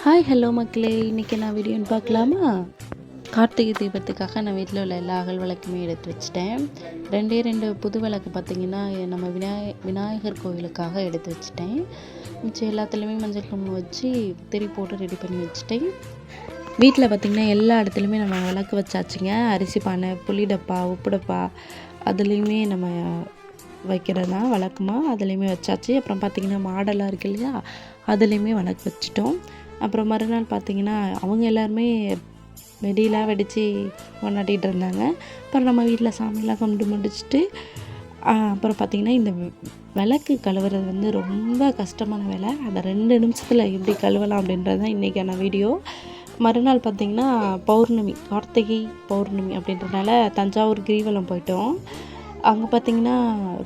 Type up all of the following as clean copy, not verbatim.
Hi hello மக்களே, இன்றைக்கி நான் வீடியோன்னு பார்க்கலாமா? கார்த்திகை தீபத்துக்காக நான் வீட்டில் உள்ள எல்லா அகல் விளக்குமே எடுத்து வச்சுட்டேன். ரெண்டு புது விளக்கு பார்த்திங்கன்னா நம்ம விநாயகர் கோவிலுக்காக எடுத்து வச்சுட்டேன். மிச்சம் எல்லாத்துலேயுமே மஞ்சள் குங்குமம் வச்சு திரி போட்டு ரெடி பண்ணி வச்சுட்டேன். வீட்டில் பார்த்திங்கன்னா எல்லா இடத்துலையுமே நம்ம விளக்கு வச்சாச்சுங்க. அரிசி பானை, புளி டப்பா, உப்பு டப்பா அதுலேயுமே நம்ம வைக்கிறது தான் வழக்கமாக, அதுலேயுமே வச்சாச்சு. அப்புறம் பார்த்திங்கன்னா மாடெல்லாம் இருக்கு இல்லையா, அதுலேயுமே விளக்கு வச்சுட்டோம். அப்புறம் மறுநாள் பார்த்திங்கன்னா அவங்க எல்லாருமே வெடியெலாம் வெடித்து கொண்டாடிட்டு இருந்தாங்க. அப்புறம் நம்ம வீட்டில் சாமியெல்லாம் கும்பிட்டு முடிச்சுட்டு அப்புறம் பார்த்திங்கன்னா இந்த விளக்கு கழுவுறது வந்து ரொம்ப கஷ்டமான வேலை. அதை 2 நிமிஷத்தில் எப்படி கழுவலாம் அப்படின்றது தான் இன்றைக்கான வீடியோ. மறுநாள் பார்த்திங்கன்னா பௌர்ணமி, கார்த்திகை பௌர்ணமி அப்படின்றனால தஞ்சாவூர் கிரிவலம் போயிட்டோம். அங்கே பார்த்திங்கன்னா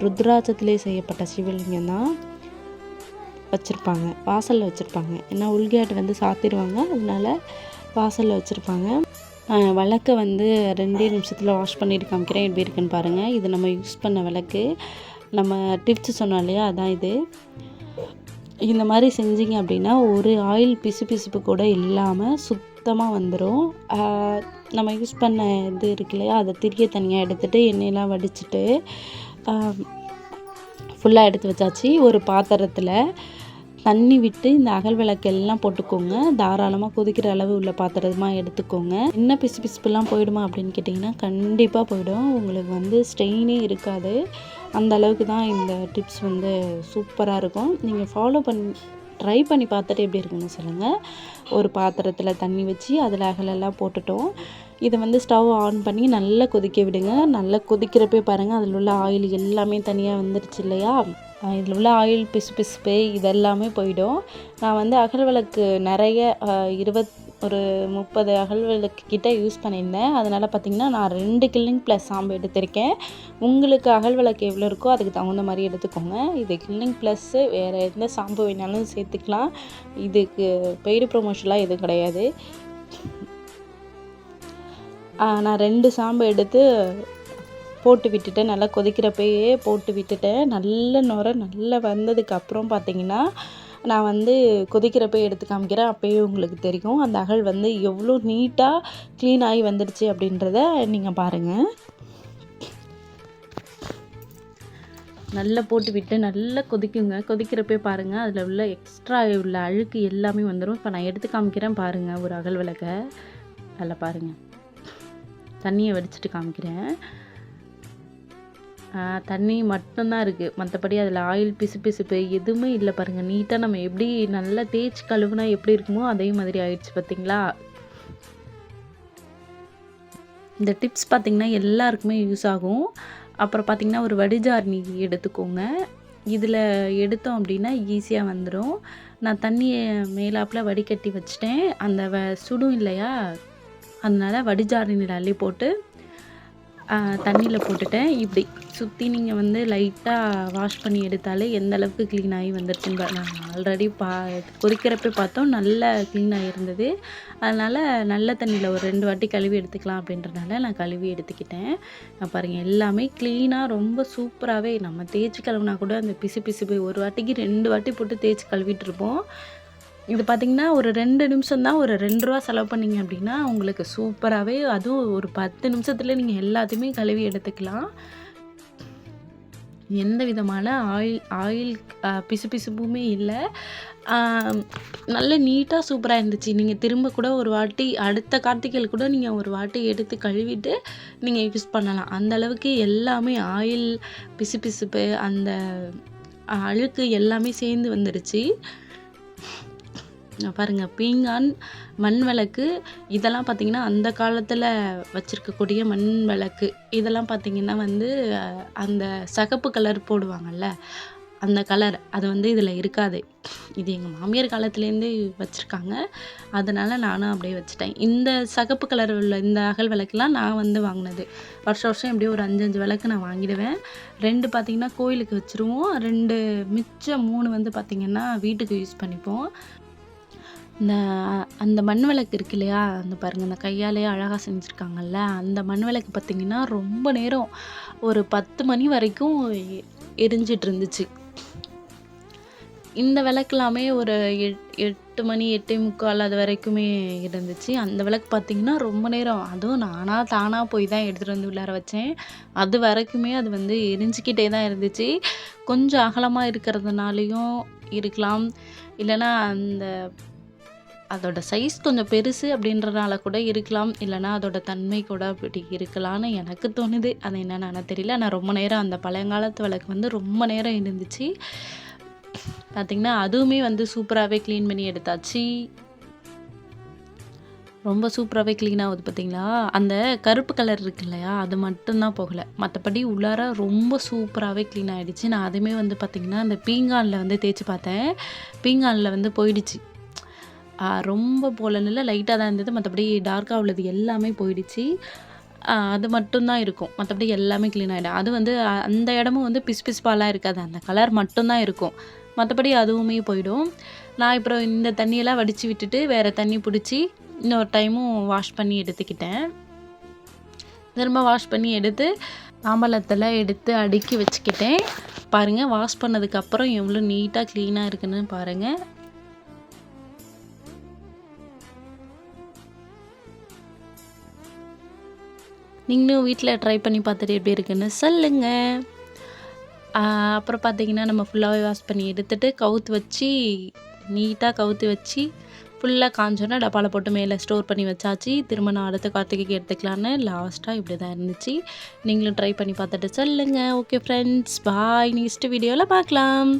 ருத்ராட்சத்திலே செய்யப்பட்ட சிவலிங்கம் தான் வச்சுருப்பாங்க, வாசலில் வச்சுருப்பாங்க. ஏன்னா உள்கேட் வந்து சாத்திடுவாங்க, அதனால வாசலில் வச்சுருப்பாங்க. விளக்கை வந்து 2 நிமிஷத்தில் வாஷ் பண்ணிட்டு காமிக்கிறேன், எப்படி இருக்குன்னு பாருங்கள். இது நம்ம யூஸ் பண்ண விளக்கு, நம்ம டிப்ஸ் சொன்னோம் இல்லையா, அதான் இது. இந்த மாதிரி செஞ்சிங்க அப்படின்னா ஒரு ஆயில் பிசுப்பு கூட இல்லாமல் சுத்தமாக வந்துடும். நம்ம யூஸ் பண்ண இது இருக்கு இல்லையா, அதை திரிய தனியாக எடுத்துகிட்டு எண்ணெயெல்லாம் வடிச்சிட்டு ஃபுல்லாக எடுத்து வச்சாச்சு. ஒரு பாத்திரத்தில் தண்ணி விட்டு இந்த அகல் விளக்கு எல்லாம் போட்டுக்கோங்க. தாராளமாக கொதிக்கிற அளவு உள்ள பாத்திரமாக எடுத்துக்கோங்க. என்ன பிசுப்புலாம் போயிடுமா அப்படின்னு கேட்டிங்கன்னா கண்டிப்பாக போயிடும். உங்களுக்கு வந்து ஸ்டெயினே இருக்காது. அந்த அளவுக்கு தான் இந்த டிப்ஸ் வந்து சூப்பராக இருக்கும். நீங்கள் ஃபாலோ ட்ரை பண்ணி பார்த்துட்டு எப்படி இருக்குன்னு சொல்லுங்கள். ஒரு பாத்திரத்தில் தண்ணி வச்சு அதில் அகலெல்லாம் போட்டுட்டோம். இதை வந்து ஸ்டவ் ஆன் பண்ணி நல்லா கொதிக்க விடுங்க. நல்லா கொதிக்கிறப்பே பாருங்கள், அதில் உள்ள ஆயில் எல்லாமே தனியாக வந்துடுச்சு இல்லையா. இதில் உள்ள ஆயில் பிசுப்பு இதெல்லாமே போயிடும். நான் வந்து அகல் விளக்கு நிறைய 30 அகல் விளக்கு கிட்ட யூஸ் பண்ணியிருந்தேன். அதனால் பார்த்திங்கன்னா நான் 2 கில்லிங் ப்ளஸ் சாம்பு எடுத்திருக்கேன். உங்களுக்கு அகல் விளக்கு எவ்வளோ இருக்கோ அதுக்கு தகுந்த மாதிரி எடுத்துக்கோங்க. இது கில்லிங் ப்ளஸ்ஸு, வேறு எந்த சாம்பு வேணாலும் சேர்த்துக்கலாம். இதுக்கு பெய்டு ப்ரொமோஷன்லாம் எதுவும் கிடையாது. நான் 2 சாம்பு எடுத்து போட்டு விட்டுட்டேன். நல்லா கொதிக்கிறப்பயே போட்டு விட்டுட்டேன். நல்ல நுரை நல்லா வந்ததுக்கப்புறம் பார்த்திங்கன்னா நான் வந்து கொதிக்கிறப்ப எடுத்து காமிக்கிறேன். அப்போயே உங்களுக்கு தெரியும் அந்த அகல் வந்து எவ்வளோ நீட்டாக க்ளீன் ஆகி வந்துடுச்சு அப்படின்றத நீங்கள் பாருங்கள். நல்லா போட்டு விட்டு நல்லா கொதிக்குங்க. கொதிக்கிறப்பே பாருங்கள், அதில் உள்ள எக்ஸ்ட்ரா உள்ள அழுக்கு எல்லாமே வந்துடும். இப்போ நான் எடுத்து காமிக்கிறேன் பாருங்கள். ஒரு அகல் விளக்கை அதில் பாருங்கள், தண்ணியை வடிச்சிட்டு காமிக்கிறேன். தண்ணி மட்டும்தான் இருக்குது, மற்றபடி அதில் ஆயில் பிசுப்பு எதுவுமே இல்லை பாருங்கள். நீட்டாக நம்ம எப்படி நல்லா தேய்ச்சி கழுவுனா எப்படி இருக்குமோ அதே மாதிரி ஆயிடுச்சு பார்த்திங்களா. இந்த டிப்ஸ் பார்த்திங்கன்னா எல்லாருக்குமே யூஸ் ஆகும். அப்புறம் பார்த்திங்கன்னா ஒரு வடிஜார்னி எடுத்துக்கோங்க. இதில் எடுத்தோம் அப்படின்னா ஈஸியாக வந்துடும். நான் தண்ணியை மேலாப்பில் வடிகட்டி வச்சுட்டேன். அந்த சுடும் இல்லையா, அதனால் வடிஜார்னியில் அள்ளி போட்டு தண்ணியில் போட்டுட்டேன். இப்படி சுற்றி நீங்கள் வந்து லைட்டாக வாஷ் பண்ணி எடுத்தாலே எந்த அளவுக்கு க்ளீன் ஆகி வந்துடுச்சுன்னு நான் ஆல்ரெடி கொதிக்கிறப்ப பார்த்தோம், நல்லா க்ளீனாக இருந்தது. அதனால் நல்ல தண்ணியில் ஒரு 2 வாட்டி கழுவி எடுத்துக்கலாம் அப்படின்றனால நான் கழுவி எடுத்துக்கிட்டேன். பாருங்கள், எல்லாமே க்ளீனாக ரொம்ப சூப்பராகவே, நம்ம தேய்ச்சி கழுவினா கூட அந்த பிசுப்பு ஒரு வாட்டிக்கு 2 வாட்டி போட்டு தேய்ச்சி கழுவிட்டு இருப்போம். இது பார்த்திங்கன்னா ஒரு 2 நிமிஷம் தான், ஒரு 2 ரூபா செலவு பண்ணிங்க அப்படின்னா உங்களுக்கு சூப்பராகவே, அதுவும் ஒரு 10 நிமிஷத்தில் நீங்கள் எல்லாத்தையுமே கழுவி எடுத்துக்கலாம். எந்த விதமான ஆயில் பிசுப்புமே இல்லை. நல்ல நீட்டாக சூப்பராக இருந்துச்சு. நீங்கள் திரும்ப கூட ஒரு வாட்டி அடுத்த கார்த்திகையில் கூட நீங்கள் ஒரு வாட்டி எடுத்து கழுவிட்டு நீங்கள் யூஸ் பண்ணலாம். அந்த அளவுக்கு எல்லாமே ஆயில் பிசுப்பு அந்த அழுக்கு எல்லாமே சேர்ந்து வந்துடுச்சு. பாருங்கள், பீங்கான், மண் விளக்கு இதெல்லாம் பார்த்திங்கன்னா அந்த காலத்தில் வச்சுருக்கக்கூடிய மண் விளக்கு. இதெல்லாம் பார்த்திங்கன்னா வந்து அந்த சகப்பு கலர் போடுவாங்கள்ல, அந்த கலர் அது வந்து இதில் இருக்காது. இது எங்கள் மாமியார் காலத்துலேருந்து வச்சுருக்காங்க, அதனால் நானும் அப்படியே வச்சுட்டேன். இந்த சகப்பு கலர் உள்ள இந்த அகல் விளக்குலாம் நான் வந்து வாங்கினது. வருஷம் எப்படியும் ஒரு 5 விளக்கு நான் வாங்கிடுவேன். 2 பார்த்திங்கன்னா கோயிலுக்கு வச்சுருவோம், மிச்சம் 3 வந்து பார்த்திங்கன்னா வீட்டுக்கு யூஸ் பண்ணிப்போம். அந்த மண் விளக்கு இருக்கு இல்லையா, அந்த பாருங்கள், அந்த கையாலேயே அழகாக செஞ்சுருக்காங்கல்ல, அந்த மண் விளக்கு பார்த்திங்கன்னா ரொம்ப நேரம், ஒரு 10 மணி வரைக்கும் எரிஞ்சிட்டு இருந்துச்சு. இந்த விளக்கெல்லாமே ஒரு 8 மணி 8:45 அது வரைக்குமே இருந்துச்சு. அந்த விளக்கு பார்த்தீங்கன்னா, ரொம்ப நேரம் அதுவும் தானா போய் தான் எடுத்துட்டு வந்து உள்ளார வச்சேன். அது வரைக்குமே அது வந்து எரிஞ்சுக்கிட்டே தான் இருந்துச்சு. கொஞ்சம் அகலமா இருக்கிறதுனாலயும் இருக்கலாம். இல்லன்னா அதோட சைஸ் கொஞ்சம் பெருசு அப்படின்றனால கூட இருக்கலாம். இல்லன்னா அதோட தன்மை கூட அப்படி இருக்கலான்னு எனக்கு தோணுது. அது என்னன்னு ஆனா தெரியல. ஆனா ரொம்ப நேரம் அந்த பழங்காலத்து விளக்கு வந்து ரொம்ப நேரம் இருந்துச்சு. பார்த்தீங்கன்னா, அதுவுமே வந்து சூப்பராவே கிளீன் பண்ணி எடுத்தாச்சு. ரொம்ப சூப்பராவே கிளீன் ஆகுது பார்த்தீங்களா? அந்த கருப்பு கலர் இருக்கு இல்லையா? அது மட்டும் தான் போகல. மத்தபடி உள்ளார ரொம்ப சூப்பராவே கிளீன் ஆயிடுச்சு. நான் அதுவுமே வந்து பார்த்தீங்கன்னா, அந்த பீங்கான்ல வந்து தேய்ச்சு பார்த்தேன். பீங்கான்ல வந்து போயிடுச்சு. ரொம்ப போலன்னு இல்ல, லைட்டா தான் இருந்தது. மத்தபடி டார்க்கா உள்ளது எல்லாமே போயிடுச்சு. அது மட்டும் தான் இருக்கும். மத்தபடி எல்லாமே கிளீன் ஆயிடும். அது வந்து அந்த இடமும் வந்து பிசுபிசுப்பாலாம் இருக்காது. அந்த கலர் மட்டும் தான் இருக்கும். மத்தபடி அதுவுமே போயிடும். நான் அப்புறம் இந்த தண்ணியெல்லாம் வடிச்சு விட்டுட்டு, வேற தண்ணி புடிச்சு, இன்னொரு டைமும் வாஷ் பண்ணி எடுத்துக்கிட்டேன். திரும்ப வாஷ் பண்ணி எடுத்து, தாம்பலத்துல எடுத்து அடுக்கி வச்சுக்கிட்டேன். பாருங்க, வாஷ் பண்ணதுக்கப்புறம் எவ்வளோ நீட்டா கிளீனா இருக்குன்னு பாருங்க. நீங்களும் வீட்ல ட்ரை பண்ணி பார்த்துட்டு எப்படி இருக்குன்னு சொல்லுங்க. அப்புறம் பார்த்தீங்கன்னா, நம்ம ஃபுல்லாவே வாஷ் பண்ணி எடுத்துட்டு, நீட்டா கவுத்து வச்சு, ஃபுல்லா காஞ்சோனே டப்பால போட்டு மேல ஸ்டோர் பண்ணி வச்சாச்சு. திரும்ப நான் அடுத்த கார்த்திகைக்கு எடுத்துக்கலான்னு லாஸ்ட்டா இப்படி தான் இருந்துச்சு. நீங்களும் ட்ரை பண்ணி பார்த்துட்டு சொல்லுங்க. ஓகே ஃப்ரெண்ட்ஸ், பாய். நெக்ஸ்ட் வீடியோல பார்க்கலாம்.